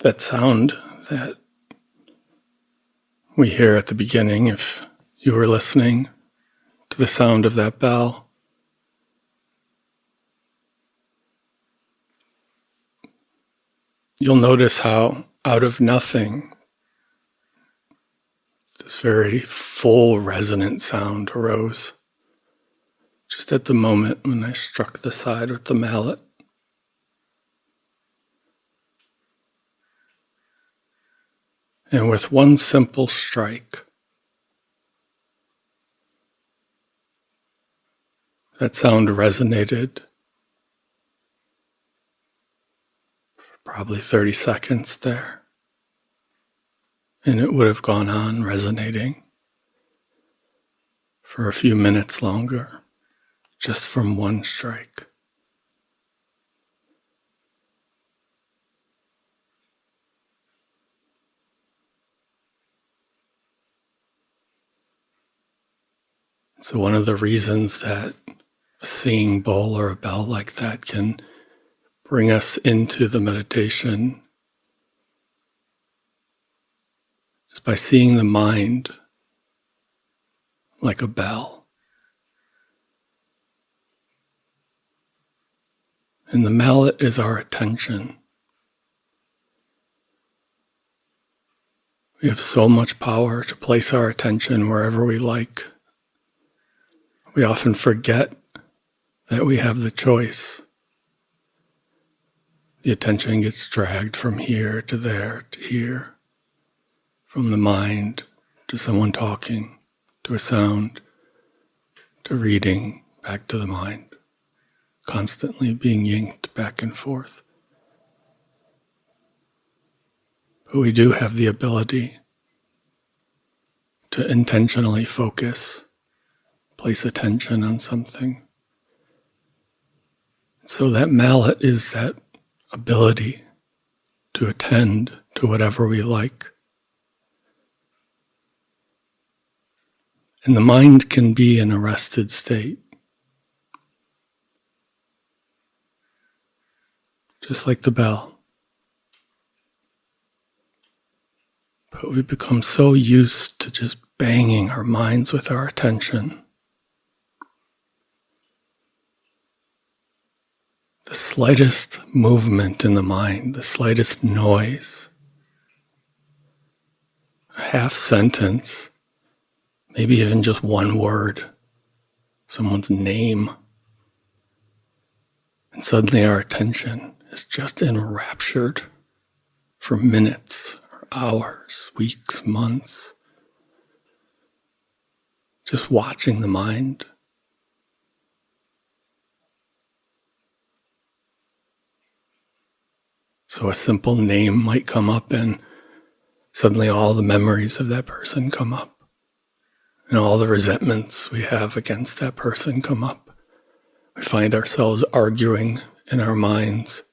That sound that we hear at the beginning, if you were listening to the sound of that bell, you'll notice how out of nothing this very full resonant sound arose, just at the moment when I struck the side with the mallet. And with one simple strike, that sound resonated for probably 30 seconds there. And it would have gone on resonating for a few minutes longer, just from one strike. So one of the reasons that a singing bowl or a bell like that can bring us into the meditation is by seeing the mind like a bell. And the mallet is our attention. We have so much power to place our attention wherever we like. We often forget that we have the choice. The attention gets dragged from here to there to here, from the mind to someone talking, to a sound, to reading, back to the mind, constantly being yanked back and forth. But we do have the ability to intentionally focus, place attention on something. So that mallet is that ability to attend to whatever we like. And the mind can be in a rested state, just like the bell. But we become so used to just banging our minds with our attention. The slightest movement in the mind, the slightest noise, a half sentence, maybe even just one word, someone's name, and suddenly our attention is just enraptured for minutes or hours, weeks, months, just watching the mind. So a simple name might come up and suddenly all the memories of that person come up. And all the resentments we have against that person come up. We find ourselves arguing in our minds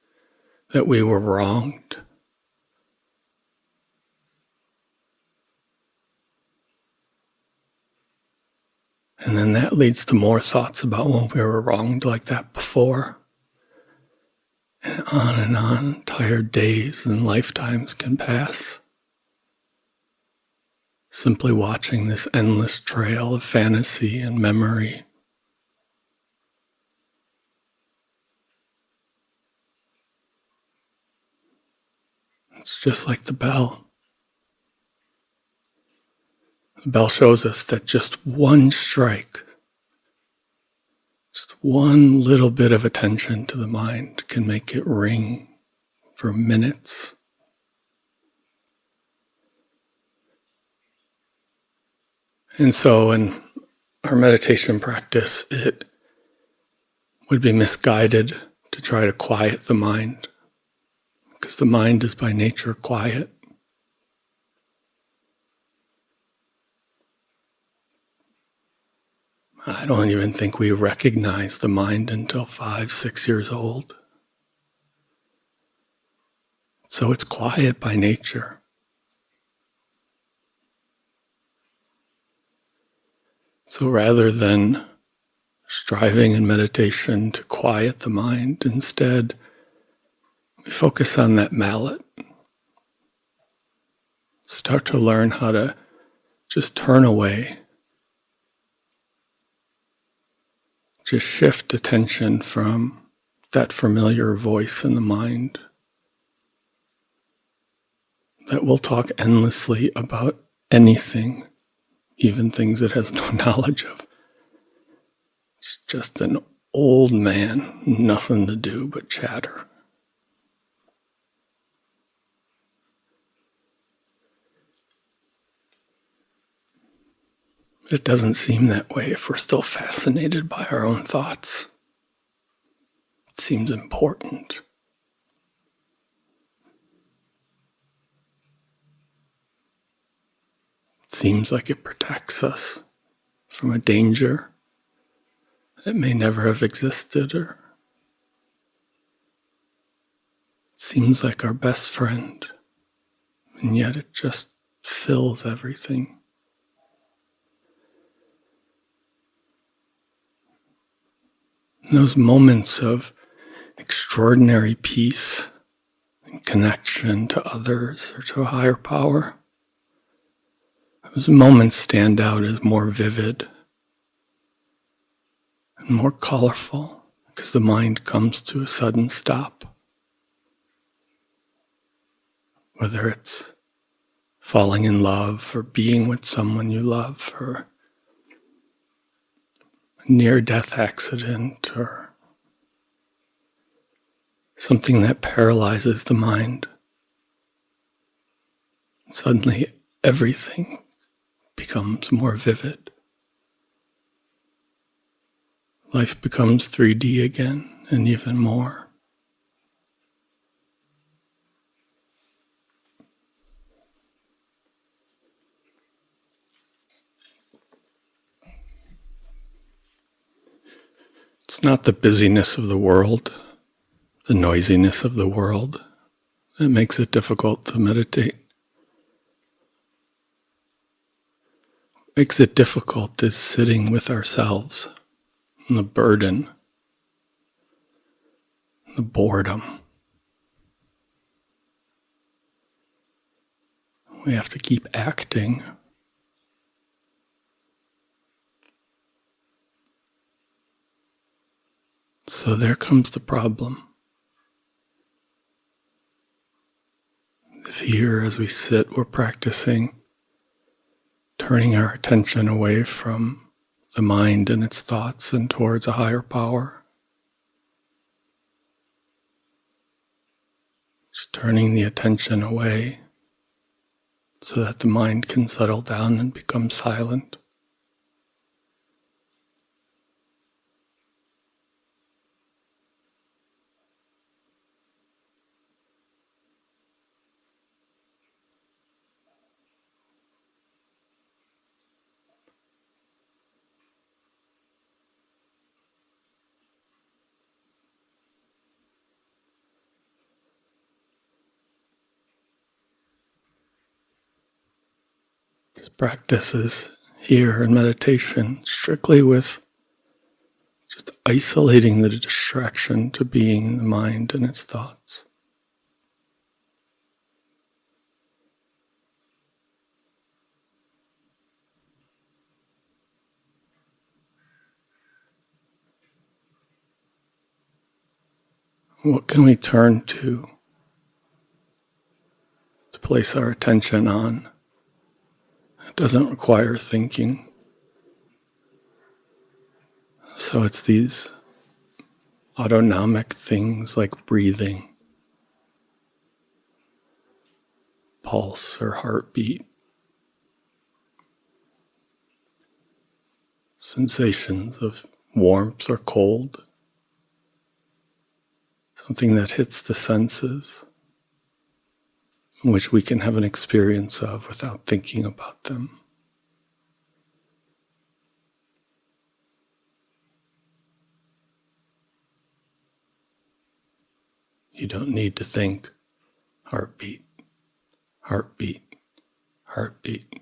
that we were wronged. And then that leads to more thoughts about when we were wronged like that before. And on, entire days and lifetimes can pass, simply watching this endless trail of fantasy and memory. It's just like the bell. The bell shows us that just one strike, just one little bit of attention to the mind can make it ring for minutes. And so in our meditation practice, it would be misguided to try to quiet the mind, because the mind is by nature quiet. I don't even think we recognize the mind until 5, 6 years old. So it's quiet by nature. So rather than striving in meditation to quiet the mind, instead we focus on that mallet, start to learn how to just turn away. Just shift attention from that familiar voice in the mind that will talk endlessly about anything, even things it has no knowledge of. It's just an old man, nothing to do but chatter. It doesn't seem that way if we're still fascinated by our own thoughts. It seems important. It seems like it protects us from a danger that may never have existed, or it seems like our best friend, and yet it just fills everything. In those moments of extraordinary peace and connection to others or to a higher power, those moments stand out as more vivid and more colorful because the mind comes to a sudden stop. Whether it's falling in love or being with someone you love, or a near-death accident, or something that paralyzes the mind. Suddenly everything becomes more vivid. Life becomes 3D again, and even more. It's not the busyness of the world, the noisiness of the world, that makes it difficult to meditate. What makes it difficult is sitting with ourselves, and the burden, the boredom. We have to keep acting. So there comes the problem. If here, as we sit, we're practicing turning our attention away from the mind and its thoughts and towards a higher power, just turning the attention away so that the mind can settle down and become silent. This practice is here in meditation strictly with just isolating the distraction to being the mind and its thoughts. What can we turn to place our attention on? It doesn't require thinking. So it's these autonomic things like breathing, pulse or heartbeat, sensations of warmth or cold, something that hits the senses, which we can have an experience of without thinking about them. You don't need to think heartbeat, heartbeat, heartbeat,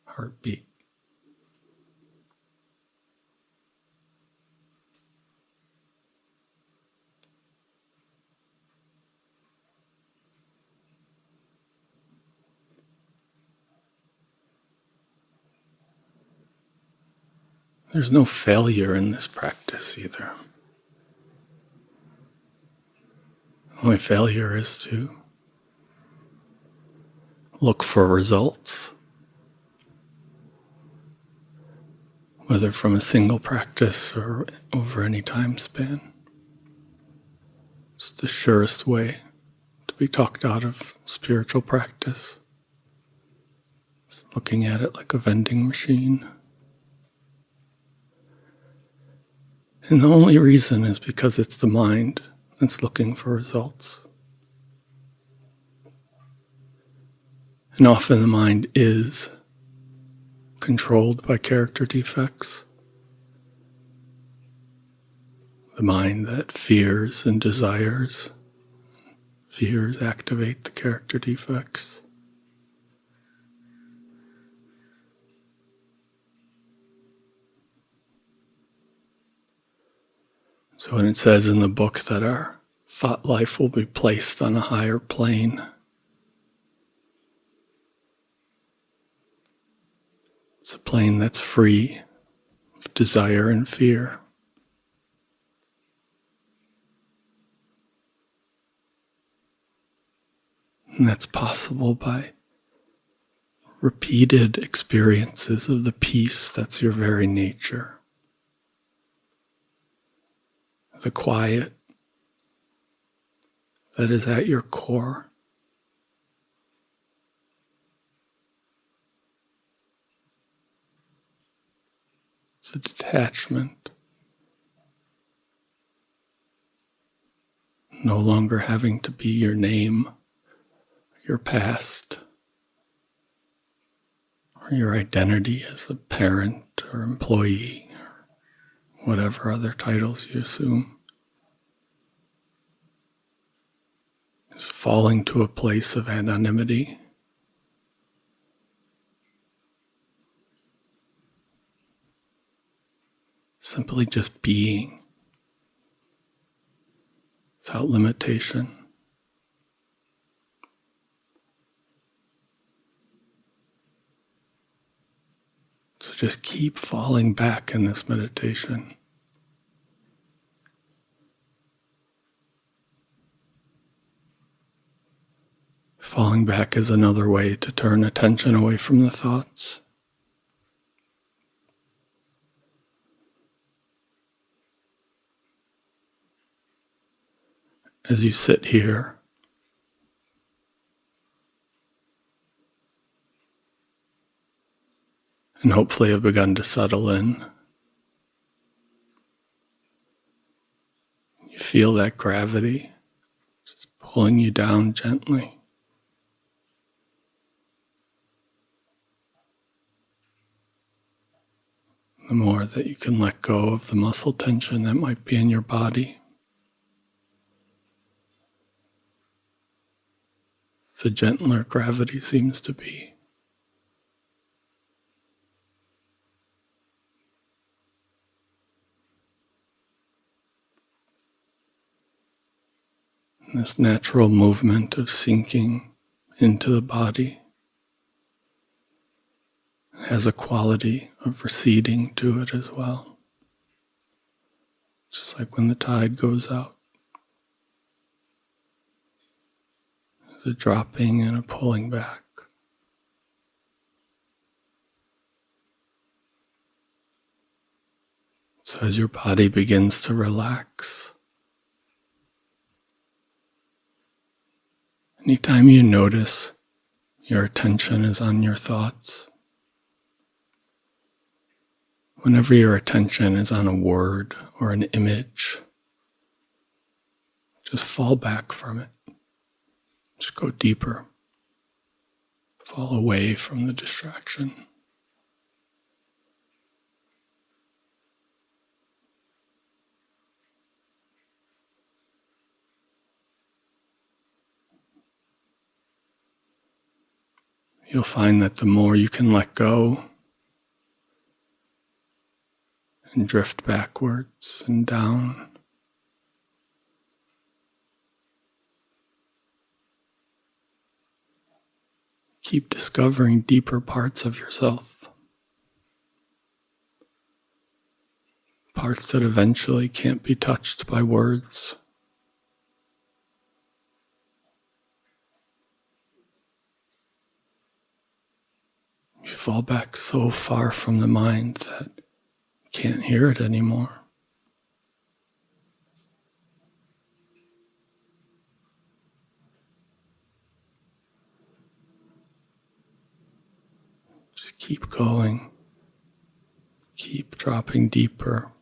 heartbeat. There's no failure in this practice either. The only failure is to look for results, whether from a single practice or over any time span. It's the surest way to be talked out of spiritual practice. It's looking at it like a vending machine. And the only reason is because it's the mind that's looking for results. And often the mind is controlled by character defects. The mind that fears and desires. Fears activate the character defects. So when it says in the book that our thought life will be placed on a higher plane, it's a plane that's free of desire and fear. And that's possible by repeated experiences of the peace that's your very nature. The quiet that is at your core. It's a detachment. No longer having to be your name, your past, or your identity as a parent or employee, or whatever other titles you assume. Is falling to a place of anonymity. Simply just being, without limitation. So just keep falling back in this meditation. Falling back is another way to turn attention away from the thoughts. As you sit here, and hopefully have begun to settle in, you feel that gravity just pulling you down gently. The more that you can let go of the muscle tension that might be in your body, the gentler gravity seems to be. And this natural movement of sinking into the body has a quality of receding to it as well. Just like when the tide goes out. There's a dropping and a pulling back. So as your body begins to relax, anytime you notice your attention is on your thoughts, whenever your attention is on a word or an image, just fall back from it. Just go deeper. Fall away from the distraction. You'll find that the more you can let go and drift backwards and down, keep discovering deeper parts of yourself. parts that eventually can't be touched by words. You fall back so far from the mind that you can't hear it anymore. Just keep going. Keep dropping deeper.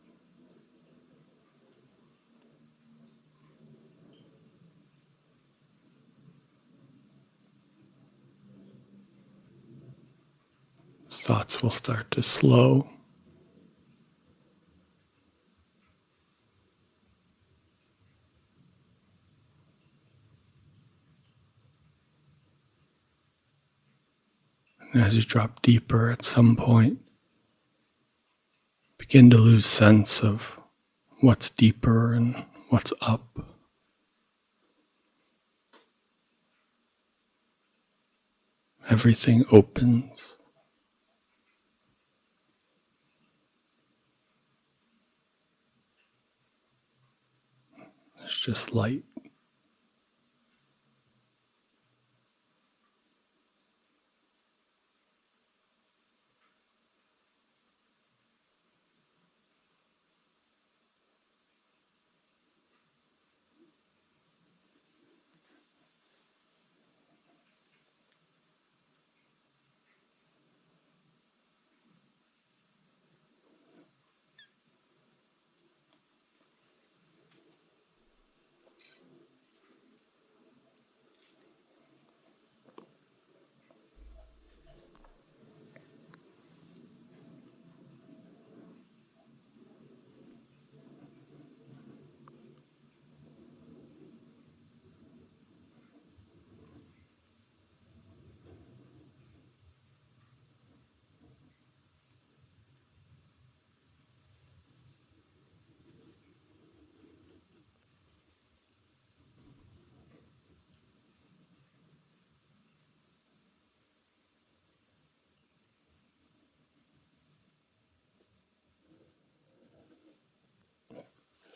Thoughts will start to slow. And as you drop deeper at some point, begin to lose sense of what's deeper and what's up. Everything opens. There's just light.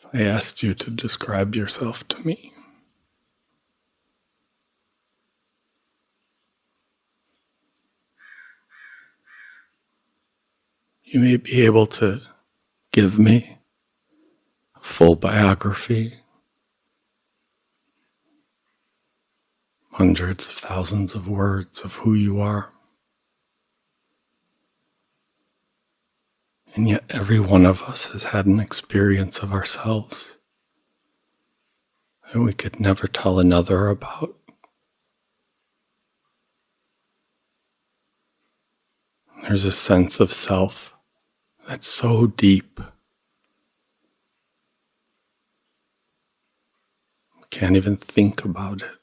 If I asked you to describe yourself to me, you may be able to give me a full biography, hundreds of thousands of words of who you are. And yet every one of us has had an experience of ourselves that we could never tell another about. There's a sense of self that's so deep. We can't even think about it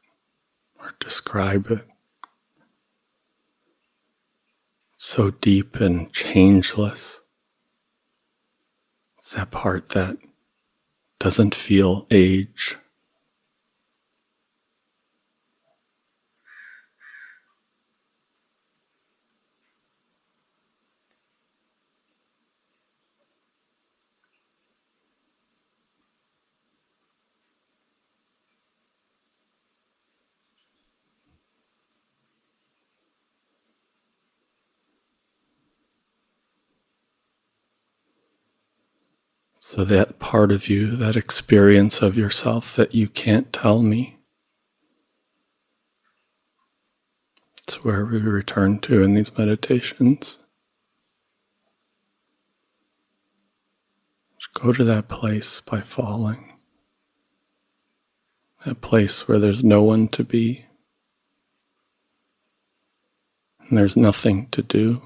or describe it. So deep and changeless. It's that part that doesn't feel age. So that part of you, that experience of yourself that you can't tell me, it's where we return to in these meditations. Just go to that place by falling. That place where there's no one to be and there's nothing to do.